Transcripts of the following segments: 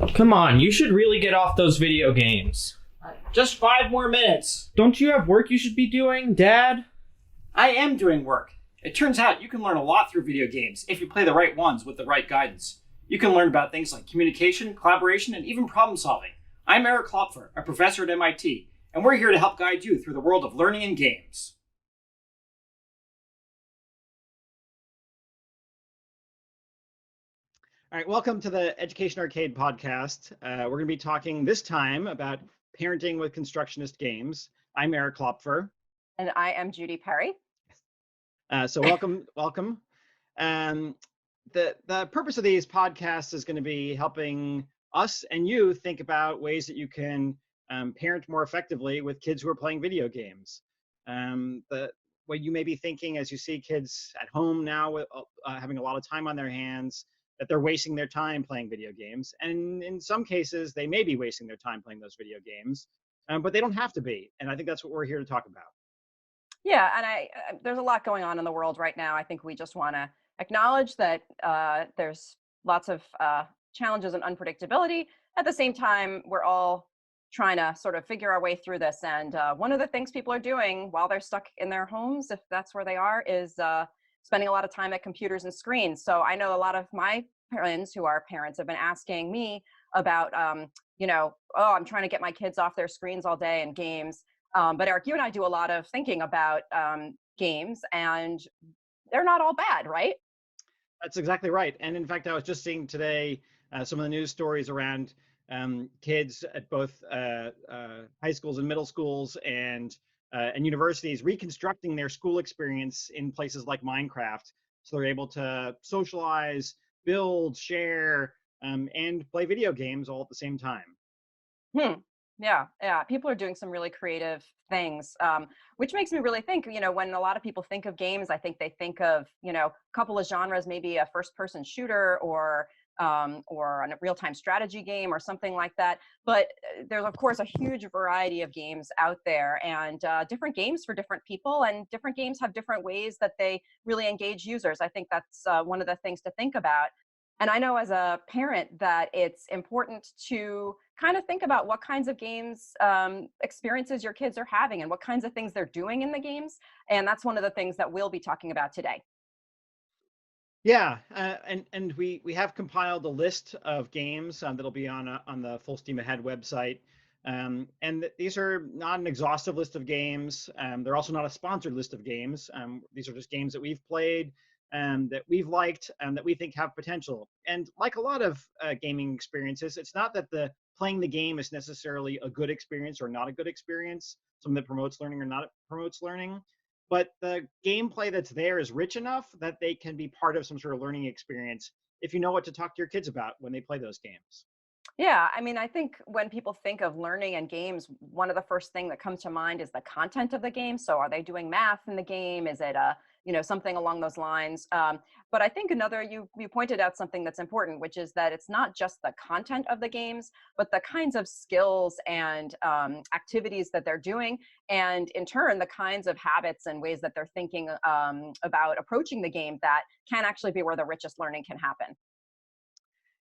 Come on, you should really get off those video games. Just 5 more minutes. Don't you have work you should be doing, Dad? I am doing work. It turns out you can learn a lot through video games if you play the right ones with the right guidance. You can learn about things like communication, collaboration, and even problem solving. I'm Eric Klopfer, a professor at MIT, and we're here to help guide you through the world of learning and games. All right, welcome to the Education Arcade podcast. We're going to be talking this time about parenting with constructionist games. I'm Eric Klopfer. And I am Judy Perry. So welcome. The purpose of these podcasts is going to be helping us and you think about ways that you can parent more effectively with kids who are playing video games. What you may be thinking as you see kids at home now with, having a lot of time on their hands, that they're wasting their time playing video games. And in some cases, they may be wasting their time playing those video games, but they don't have to be. And I think that's what we're here to talk about. Yeah, and there's a lot going on in the world right now. I think we just want to acknowledge that there's lots of challenges and unpredictability. At the same time, we're all trying to sort of figure our way through this. And one of the things people are doing while they're stuck in their homes, if that's where they are, is spending a lot of time at computers and screens. So I know a lot of my friends who are parents have been asking me about, I'm trying to get my kids off their screens all day and games. But Eric, you and I do a lot of thinking about games, and they're not all bad, right? That's exactly right. And in fact, I was just seeing today some of the news stories around kids at both high schools and middle schools and universities reconstructing their school experience in places like Minecraft. So they're able to socialize, build, share, and play video games all at the same time. Yeah. People are doing some really creative things, which makes me really think, when a lot of people think of games, I think they think of, a couple of genres, maybe a first-person shooter or a real-time strategy game or something like that. But there's, of course, a huge variety of games out there, and different games for different people, and different games have different ways that they really engage users. I think that's one of the things to think about. And I know as a parent that it's important to kind of think about what kinds of games experiences your kids are having and what kinds of things they're doing in the games. And that's one of the things that we'll be talking about today. Yeah, and we have compiled a list of games that'll be on the Full Steam Ahead website. And these are not an exhaustive list of games. They're also not a sponsored list of games. These are just games that we've played and that we've liked and that we think have potential. And like a lot of gaming experiences, it's not that playing the game is necessarily a good experience or not a good experience, something that promotes learning or not promotes learning. But the gameplay that's there is rich enough that they can be part of some sort of learning experience if you know what to talk to your kids about when they play those games. Yeah, I think when people think of learning and games, one of the first thing that comes to mind is the content of the game. So are they doing math in the game? Is it something along those lines? But I think you pointed out something that's important, which is that it's not just the content of the games, but the kinds of skills and activities that they're doing, and in turn, the kinds of habits and ways that they're thinking about approaching the game that can actually be where the richest learning can happen.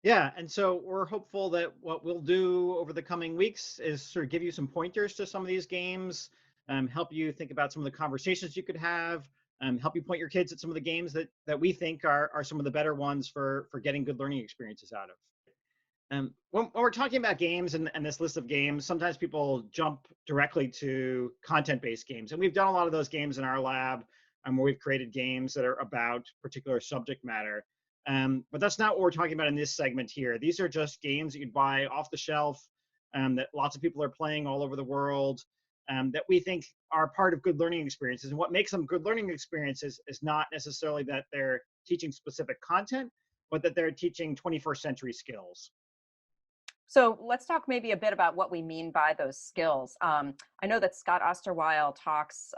Yeah, and so we're hopeful that what we'll do over the coming weeks is sort of give you some pointers to some of these games, help you think about some of the conversations you could have, help you point your kids at some of the games that we think are some of the better ones for getting good learning experiences out of. When we're talking about games and this list of games, sometimes people jump directly to content-based games. And we've done a lot of those games in our lab where we've created games that are about particular subject matter. But that's not what we're talking about in this segment here. These are just games that you'd buy off the shelf that lots of people are playing all over the world that we think are part of good learning experiences. And what makes them good learning experiences is not necessarily that they're teaching specific content, but that they're teaching 21st century skills. So let's talk maybe a bit about what we mean by those skills. I know that Scott Osterweil talks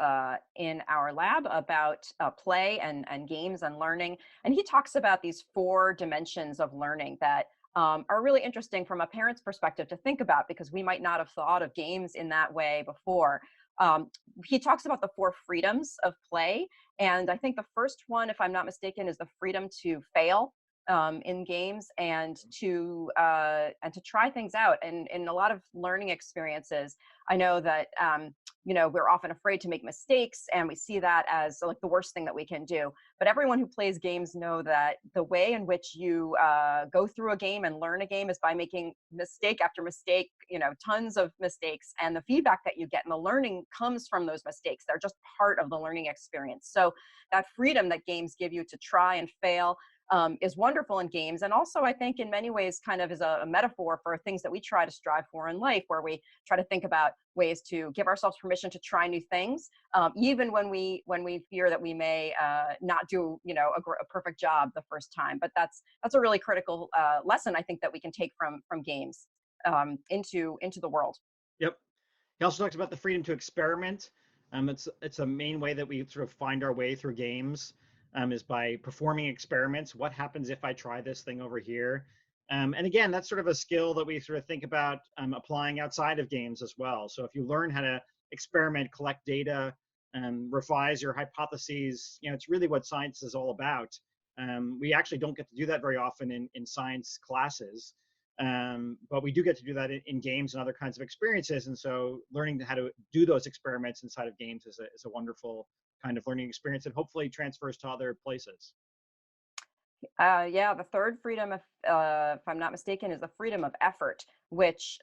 in our lab about play and games and learning, and he talks about these 4 dimensions of learning that are really interesting from a parent's perspective to think about, because we might not have thought of games in that way before. He talks about the 4 freedoms of play, and I think the first one, if I'm not mistaken, is the freedom to fail. in games, and to try things out. And in a lot of learning experiences, I know that we're often afraid to make mistakes, and we see that as like the worst thing that we can do. But everyone who plays games know that the way in which you go through a game and learn a game is by making mistake after mistake, tons of mistakes, and the feedback that you get and the learning comes from those mistakes. They're just part of the learning experience. So that freedom that games give you to try and fail is wonderful in games. And also, I think in many ways kind of is a metaphor for things that we try to strive for in life, where we try to think about ways to give ourselves permission to try new things, even when we fear that we may not do a perfect job the first time. But that's a really critical lesson, I think, that we can take from games into the world. Yep. He also talks about the freedom to experiment. It's a main way that we sort of find our way through games, is by performing experiments. What happens if I try this thing over here? And again, that's sort of a skill that we sort of think about applying outside of games as well. So if you learn how to experiment, collect data, revise your hypotheses, it's really what science is all about. We actually don't get to do that very often in science classes. But we do get to do that in games and other kinds of experiences. And so learning how to do those experiments inside of games is a wonderful kind of learning experience that hopefully transfers to other places. Yeah, the third freedom, if I'm not mistaken, is the freedom of effort, which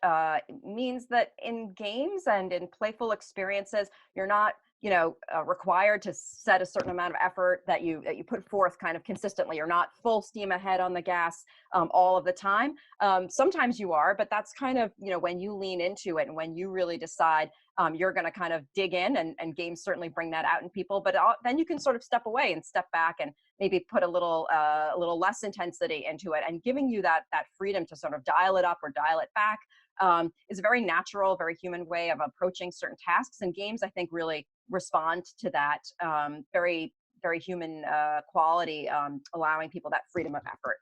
means that in games and in playful experiences, you're not, required to set a certain amount of effort that you put forth kind of consistently. You're not full steam ahead on the gas all of the time. Sometimes you are, but that's kind of, when you lean into it and when you really decide you're going to kind of dig in, and games certainly bring that out in people. But then you can sort of step away and step back and maybe put a little less intensity into it, and giving you that freedom to sort of dial it up or dial it back is a very natural, very human way of approaching certain tasks. And games, I think, really respond to that very, very human quality, allowing people that freedom of effort.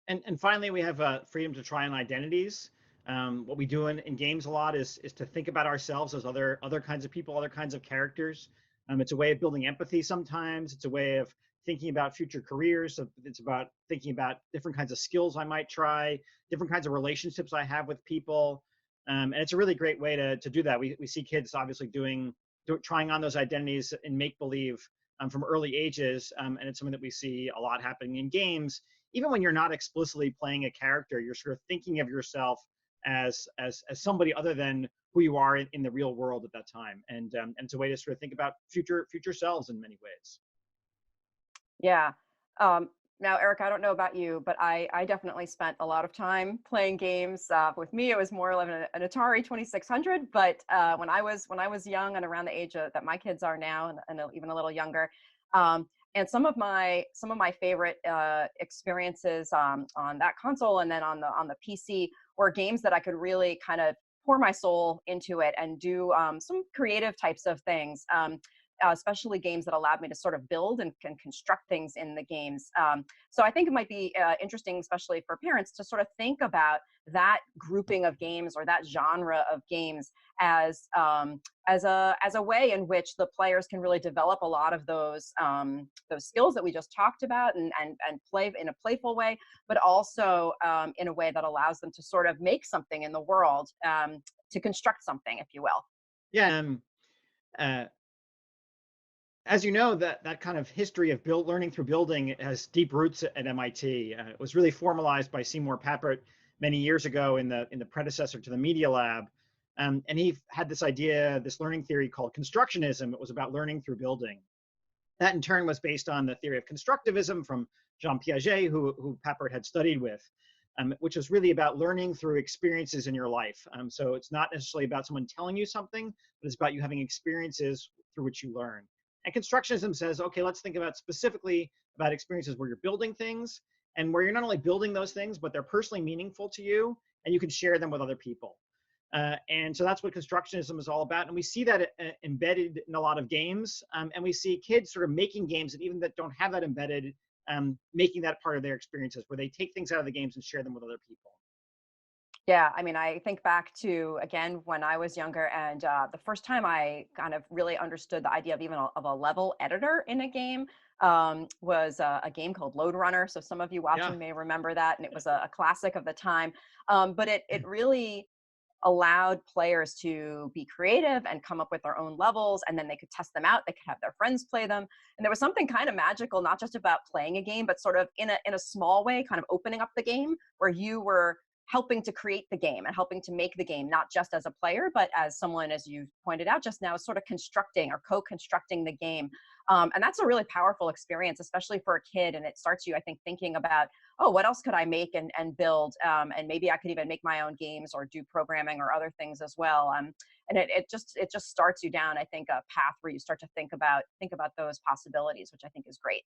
And finally, we have freedom to try on identities. What we do in games a lot is to think about ourselves as other kinds of people, other kinds of characters. It's a way of building empathy sometimes. It's a way of thinking about future careers. So it's about thinking about different kinds of skills I might try, different kinds of relationships I have with people. And it's a really great way to do that. We see kids obviously trying on those identities in make-believe from early ages. And it's something that we see a lot happening in games. Even when you're not explicitly playing a character, you're sort of thinking of yourself as somebody other than who you are in the real world at that time. And it's a way to sort of think about future selves in many ways. Yeah. Now, Eric, I don't know about you, but I definitely spent a lot of time playing games. With me, it was more like an Atari 2600. But when I was young and around the age that my kids are now, and even a little younger, and some of my favorite experiences on that console and then on the PC were games that I could really kind of pour my soul into it and do some creative types of things. Especially games that allowed me to sort of build and construct things in the games. So I think it might be interesting, especially for parents, to sort of think about that grouping of games or that genre of games as a way in which the players can really develop a lot of those skills that we just talked about, and play in a playful way, but also in a way that allows them to sort of make something in the world, to construct something, if you will. Yeah. As you know, that kind of history of learning through building has deep roots at MIT. It was really formalized by Seymour Papert many years ago in the predecessor to the Media Lab. And he had this idea, this learning theory called Constructionism. It was about learning through building. That in turn was based on the theory of constructivism from Jean Piaget, who Papert had studied with, which is really about learning through experiences in your life. So it's not necessarily about someone telling you something, but it's about you having experiences through which you learn. And constructionism says, okay, let's think specifically about experiences where you're building things and where you're not only building those things, but they're personally meaningful to you and you can share them with other people. And so that's what constructionism is all about. And we see that embedded in a lot of games. And we see kids sort of making games that even that don't have that embedded, making that part of their experiences, where they take things out of the games and share them with other people. Yeah, I mean, I think back to, again, when I was younger, and the first time I kind of really understood the idea of even of a level editor in a game was a game called Lode Runner. So some of you Yeah. watching may remember that, and it was a classic of the time. But it really allowed players to be creative and come up with their own levels, and then they could test them out. They could have their friends play them, and there was something kind of magical, not just about playing a game, but sort of in a small way, kind of opening up the game, where you were helping to create the game and helping to make the game, not just as a player, but as someone, as you pointed out just now, sort of constructing or co-constructing the game. And that's a really powerful experience, especially for a kid. And it starts you, I think, thinking about, oh, what else could I make and build? And maybe I could even make my own games or do programming or other things as well. And it just starts you down, I think, a path where you start to think about those possibilities, which I think is great.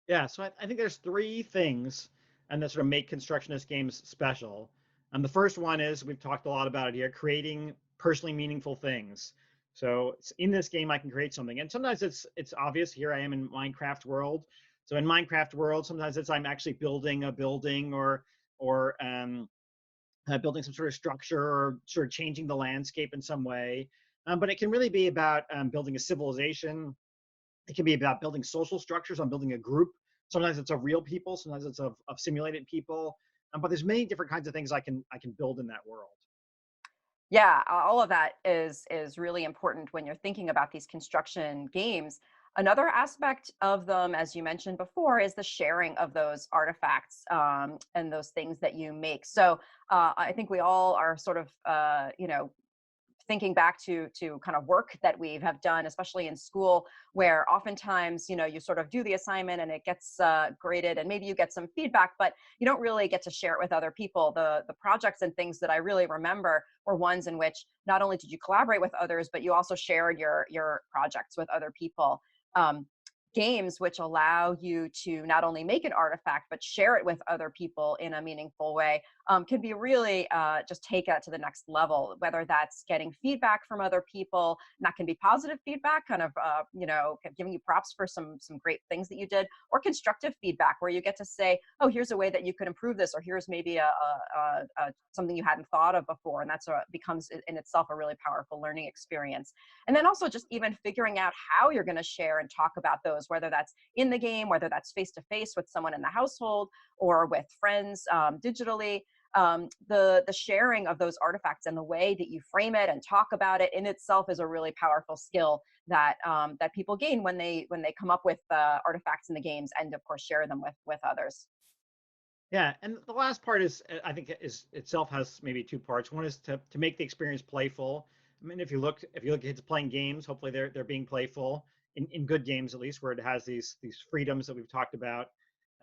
Yeah, so I think there's three things and that sort of make constructionist games special. And the first one is, we've talked a lot about it here, creating personally meaningful things. So in this game, I can create something. And sometimes it's obvious. Here I am in Minecraft world. So in Minecraft world, sometimes I'm actually building a building or building some sort of structure or sort of changing the landscape in some way. But it can really be about building a civilization. It can be about building social structures. I'm building a group. Sometimes it's of real people. Sometimes it's of simulated people. But there's many different kinds of things I can build in that world. Yeah, all of that is really important when you're thinking about these construction games. Another aspect of them, as you mentioned before, is the sharing of those artifacts and those things that you make. So I think we all are sort of, thinking back to kind of work that we have done, especially in school, where oftentimes, you sort of do the assignment and it gets graded, and maybe you get some feedback, but you don't really get to share it with other people. The projects and things that I really remember were ones in which not only did you collaborate with others, but you also shared your projects with other people. Um, Games which allow you to not only make an artifact but share it with other people in a meaningful way can be really just take it to the next level, whether that's getting feedback from other people, and that can be positive feedback, kind of giving you props for some great things that you did, or constructive feedback where you get to say, oh, here's a way that you could improve this, or here's maybe something you hadn't thought of before, and that's becomes in itself a really powerful learning experience. And then also just even figuring out how you're going to share and talk about those, whether that's in the game, whether that's face to face with someone in the household or with friends digitally. The sharing of those artifacts and the way that you frame it and talk about it in itself is a really powerful skill that that people gain when they come up with artifacts in the games, and of course share them with others. Yeah, and the last part is, I think, is itself has maybe two parts. One is to make the experience playful. I mean, if you look at kids playing games, hopefully they're being playful in good games, at least, where it has these freedoms that we've talked about.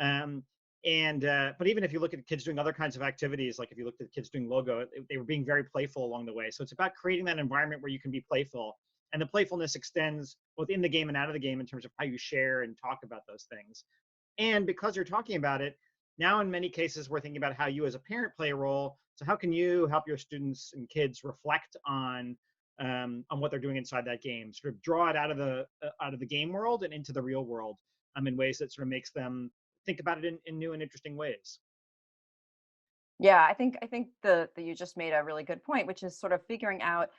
Um, but even if you look at kids doing other kinds of activities, like if you looked at kids doing Logo, they were being very playful along the way. So it's about creating that environment where you can be playful, and the playfulness extends both in the game and out of the game in terms of how you share and talk about those things. And because you're talking about it, now in many cases we're thinking about how you as a parent play a role. So how can you help your students and kids reflect on what they're doing inside that game? Sort of draw it out of the game world and into the real world in ways that sort of makes them think about it in new and interesting ways. Yeah, I think that you just made a really good point, which is sort of figuring out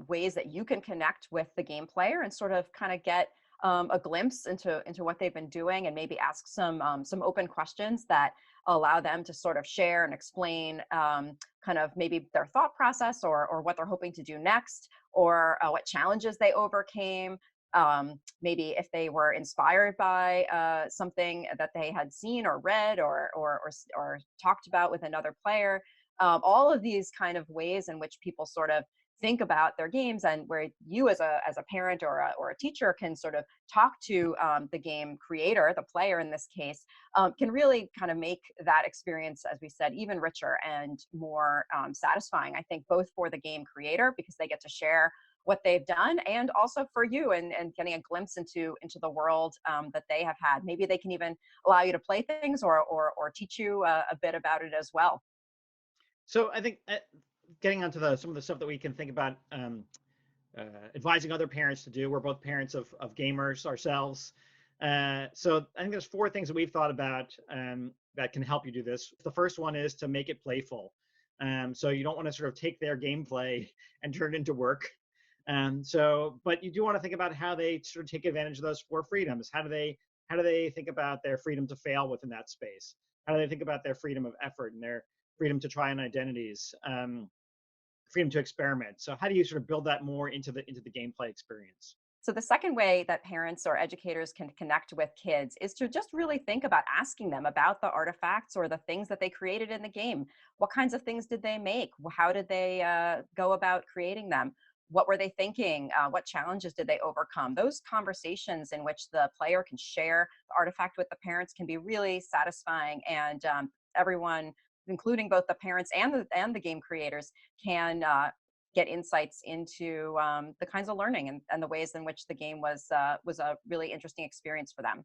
ways that you can connect with the game player and sort of kind of get a glimpse into what they've been doing, and maybe ask some open questions that allow them to sort of share and explain kind of maybe their thought process, or what they're hoping to do next, or what challenges they overcame. Maybe if they were inspired by something that they had seen or read or talked about with another player. All of these kind of ways in which people sort of think about their games, and where you as a parent or a teacher can sort of talk to the game creator, the player in this case, can really kind of make that experience, as we said, even richer and more satisfying, I think, both for the game creator, because they get to share what they've done, and also for you, and getting a glimpse into the world that they have had. Maybe they can even allow you to play things, or teach you a bit about it as well. So I think getting onto some of the stuff that we can think about advising other parents to do. We're both parents of gamers ourselves. So I think there's four things that we've thought about that can help you do this. The first one is to make it playful. So you don't want to sort of take their gameplay and turn it into work. But you do want to think about how they sort of take advantage of those four freedoms. How do How do they think about their freedom to fail within that space? How do they think about their freedom of effort and their freedom to try on identities, freedom to experiment? So how do you sort of build that more into the gameplay experience? So the second way that parents or educators can connect with kids is to just really think about asking them about the artifacts or the things that they created in the game. What kinds of things did they make? How did they go about creating them? What were they thinking? What challenges did they overcome? Those conversations in which the player can share the artifact with the parents can be really satisfying, and everyone, including both the parents and the game creators, can get insights into the kinds of learning and the ways in which the game was a really interesting experience for them.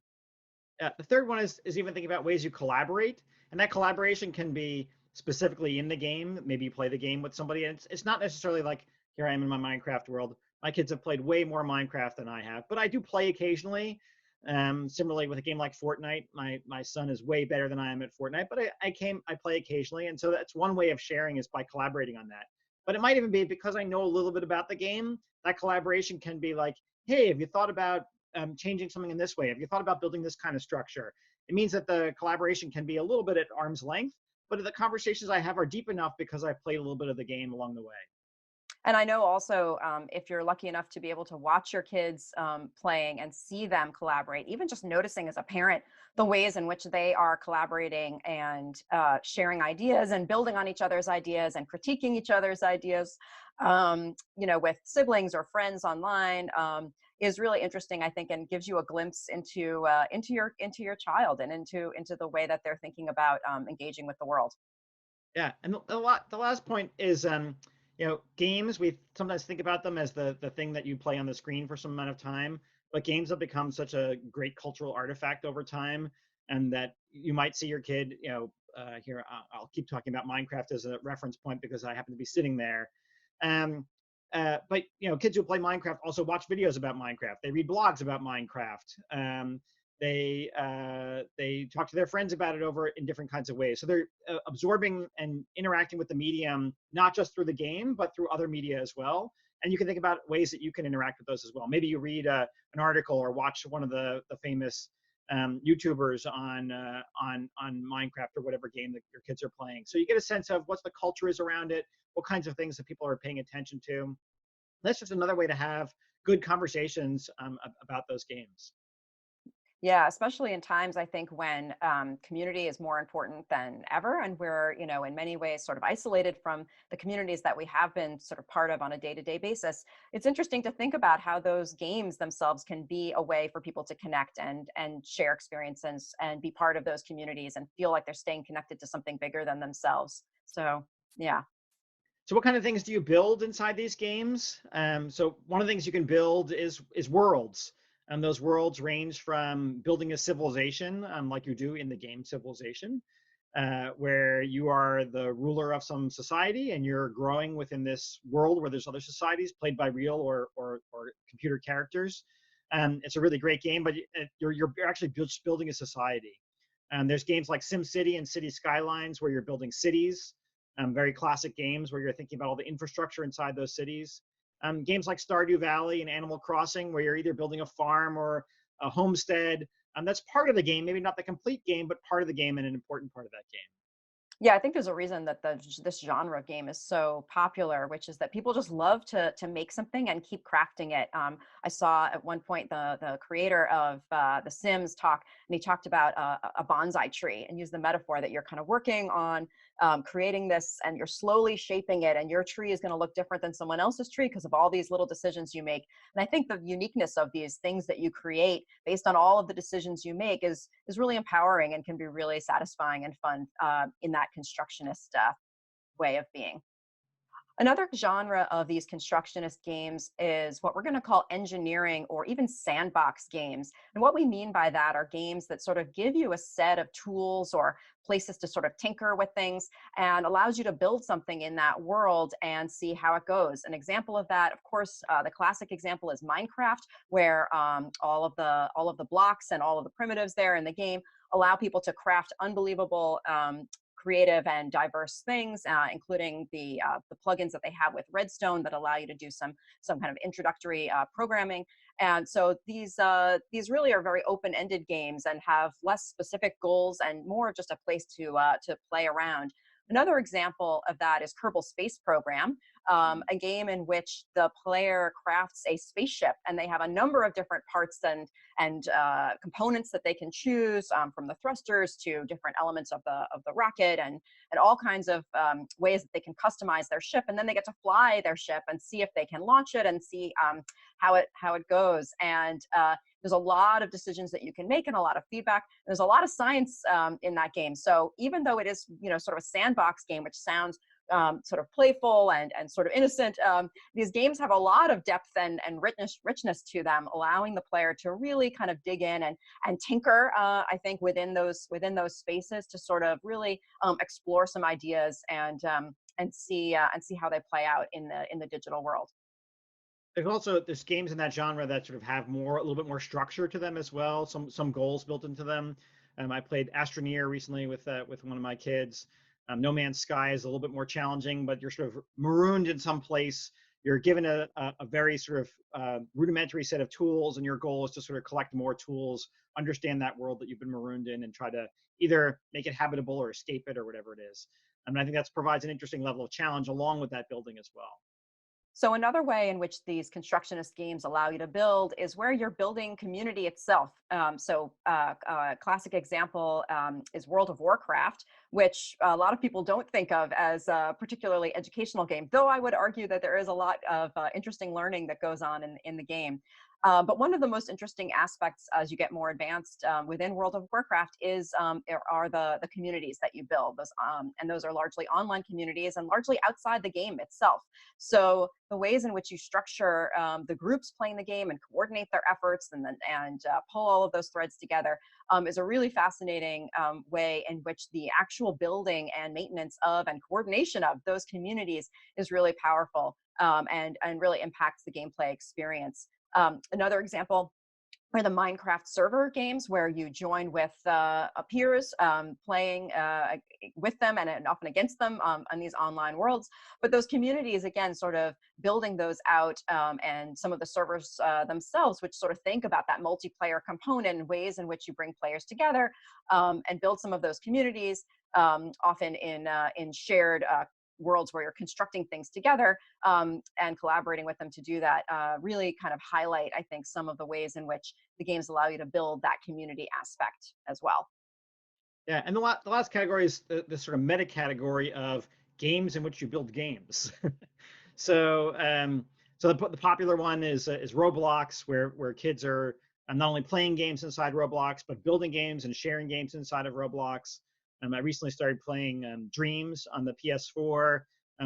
The third one is even thinking about ways you collaborate, and that collaboration can be specifically in the game. Maybe you play the game with somebody, and it's not necessarily like here I am in my Minecraft world. My kids have played way more Minecraft than I have, but I do play occasionally. Similarly, with a game like Fortnite, my son is way better than I am at Fortnite, but I play occasionally, and so that's one way of sharing is by collaborating on that. But it might even be because I know a little bit about the game. That collaboration can be like, hey, have you thought about changing something in this way? Have you thought about building this kind of structure? It means that the collaboration can be a little bit at arm's length, but the conversations I have are deep enough because I've played a little bit of the game along the way. And I know also, if you're lucky enough to be able to watch your kids playing and see them collaborate, even just noticing as a parent the ways in which they are collaborating and sharing ideas and building on each other's ideas and critiquing each other's ideas, with siblings or friends online, is really interesting, I think, and gives you a glimpse into your child and into the way that they're thinking about engaging with the world. Yeah, and the last point is, games. We sometimes think about them as the thing that you play on the screen for some amount of time, but games have become such a great cultural artifact over time, and that you might see your kid, here I'll keep talking about Minecraft as a reference point because I happen to be sitting there. But kids who play Minecraft also watch videos about Minecraft. They read blogs about Minecraft. They talk to their friends about it over in different kinds of ways. So they're absorbing and interacting with the medium, not just through the game, but through other media as well. And you can think about ways that you can interact with those as well. Maybe you read an article or watch one of the famous YouTubers on Minecraft or whatever game that your kids are playing. So you get a sense of what the culture is around it, what kinds of things that people are paying attention to. That's just another way to have good conversations about those games. Yeah, especially in times, I think, when community is more important than ever, and we're, in many ways sort of isolated from the communities that we have been sort of part of on a day-to-day basis. It's interesting to think about how those games themselves can be a way for people to connect and share experiences and be part of those communities and feel like they're staying connected to something bigger than themselves. So, yeah. So what kind of things do you build inside these games? So one of the things you can build is worlds. And those worlds range from building a civilization, like you do in the game Civilization, where you are the ruler of some society and you're growing within this world where there's other societies played by real or computer characters. It's a really great game, but you're actually just building a society. And there's games like SimCity and City Skylines where you're building cities. Very classic games where you're thinking about all the infrastructure inside those cities. Games like Stardew Valley and Animal Crossing, where you're either building a farm or a homestead. That's part of the game, maybe not the complete game, but part of the game and an important part of that game. Yeah, I think there's a reason that this genre of game is so popular, which is that people just love to make something and keep crafting it. I saw at one point the creator of The Sims talk, and he talked about a bonsai tree and used the metaphor that you're kind of working on creating this, and you're slowly shaping it, and your tree is going to look different than someone else's tree because of all these little decisions you make. And I think the uniqueness of these things that you create based on all of the decisions you make is really empowering and can be really satisfying and fun in that constructionist way of being. Another genre of these constructionist games is what we're going to call engineering or even sandbox games. And what we mean by that are games that sort of give you a set of tools or places to sort of tinker with things and allows you to build something in that world and see how it goes. An example of that, of course, the classic example is Minecraft, where all of the blocks and all of the primitives there in the game allow people to craft unbelievable creative and diverse things, including the plugins that they have with Redstone that allow you to do some kind of introductory programming. And so these really are very open-ended games and have less specific goals and more just a place to play around. Another example of that is Kerbal Space Program, a game in which the player crafts a spaceship, and they have a number of different parts and components that they can choose, from the thrusters to different elements of the rocket, and all kinds of ways that they can customize their ship. And then they get to fly their ship and see if they can launch it and see how it goes. And there's a lot of decisions that you can make and a lot of feedback. There's a lot of science in that game. So even though it is, sort of a sandbox game, which sounds sort of playful and sort of innocent, these games have a lot of depth and richness to them, allowing the player to really kind of dig in and tinker, I think, within those spaces to sort of really explore some ideas and see how they play out in the digital world. There's games in that genre that sort of have a little bit more structure to them as well. Some goals built into them. I played Astroneer recently with one of my kids. No Man's Sky is a little bit more challenging, but you're sort of marooned in some place. You're given a very sort of rudimentary set of tools, and your goal is to sort of collect more tools, understand that world that you've been marooned in, and try to either make it habitable or escape it or whatever it is. And I think that provides an interesting level of challenge along with that building as well. So another way in which these constructionist games allow you to build is where you're building community itself. A classic example is World of Warcraft, which a lot of people don't think of as a particularly educational game, though I would argue that there is a lot of interesting learning that goes on in the game. But one of the most interesting aspects as you get more advanced within World of Warcraft are the communities that you build. And those are largely online communities and largely outside the game itself. So the ways in which you structure the groups playing the game and coordinate their efforts and pull all of those threads together is a really fascinating way in which the actual building and maintenance of and coordination of those communities is really powerful and really impacts the gameplay experience. Another example are the Minecraft server games, where you join with peers playing with them and often against them on these online worlds. But those communities, again, sort of building those out, and some of the servers themselves, which sort of think about that multiplayer component and ways in which you bring players together and build some of those communities, often in shared worlds where you're constructing things together and collaborating with them to do that, really kind of highlight, I think, some of the ways in which the games allow you to build that community aspect as well. Yeah, and the last category is the sort of meta category of games in which you build games. So the popular one is Roblox, where kids are not only playing games inside Roblox, but building games and sharing games inside of Roblox. I recently started playing Dreams on the PS4,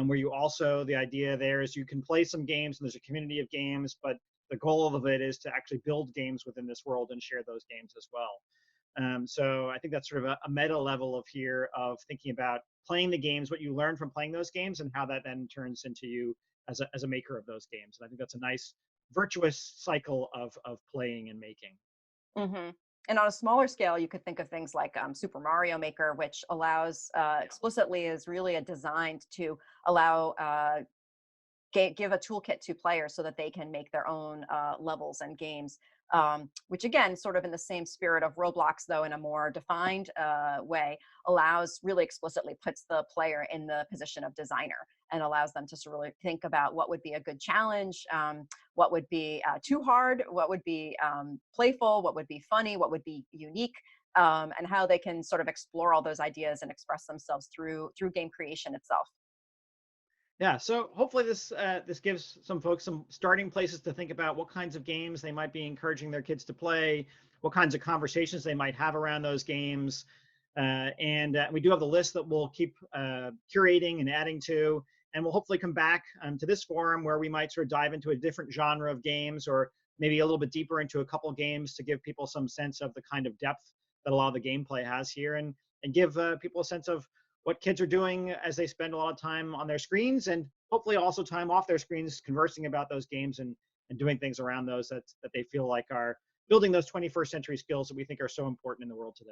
where the idea there is you can play some games and there's a community of games, but the goal of it is to actually build games within this world and share those games as well. So I think that's sort of a meta level of thinking about playing the games, what you learn from playing those games, and how that then turns into you as a maker of those games. And I think that's a nice virtuous cycle of playing and making. Mm-hmm. And on a smaller scale, you could think of things like Super Mario Maker, which allows explicitly is really designed to allow give a toolkit to players so that they can make their own levels and games, which again, sort of in the same spirit of Roblox, though in a more defined way, really explicitly puts the player in the position of designer and allows them to sort of really think about what would be a good challenge, what would be too hard, what would be playful, what would be funny, what would be unique, and how they can sort of explore all those ideas and express themselves through game creation itself. Yeah, so hopefully this gives some folks some starting places to think about what kinds of games they might be encouraging their kids to play, what kinds of conversations they might have around those games. And we do have the list that we'll keep curating and adding to, and we'll hopefully come back to this forum where we might sort of dive into a different genre of games, or maybe a little bit deeper into a couple games to give people some sense of the kind of depth that a lot of the gameplay has here, and give people a sense of what kids are doing as they spend a lot of time on their screens, and hopefully also time off their screens conversing about those games and doing things around those that they feel like are building those 21st century skills that we think are so important in the world today.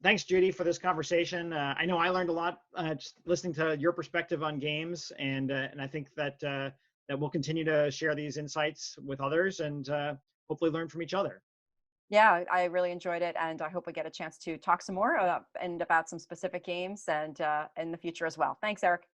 Thanks, Judy, for this conversation. I know I learned a lot just listening to your perspective on games, and I think that that we'll continue to share these insights with others and hopefully learn from each other. Yeah, I really enjoyed it, and I hope we get a chance to talk some more and about some specific games and in the future as well. Thanks, Eric.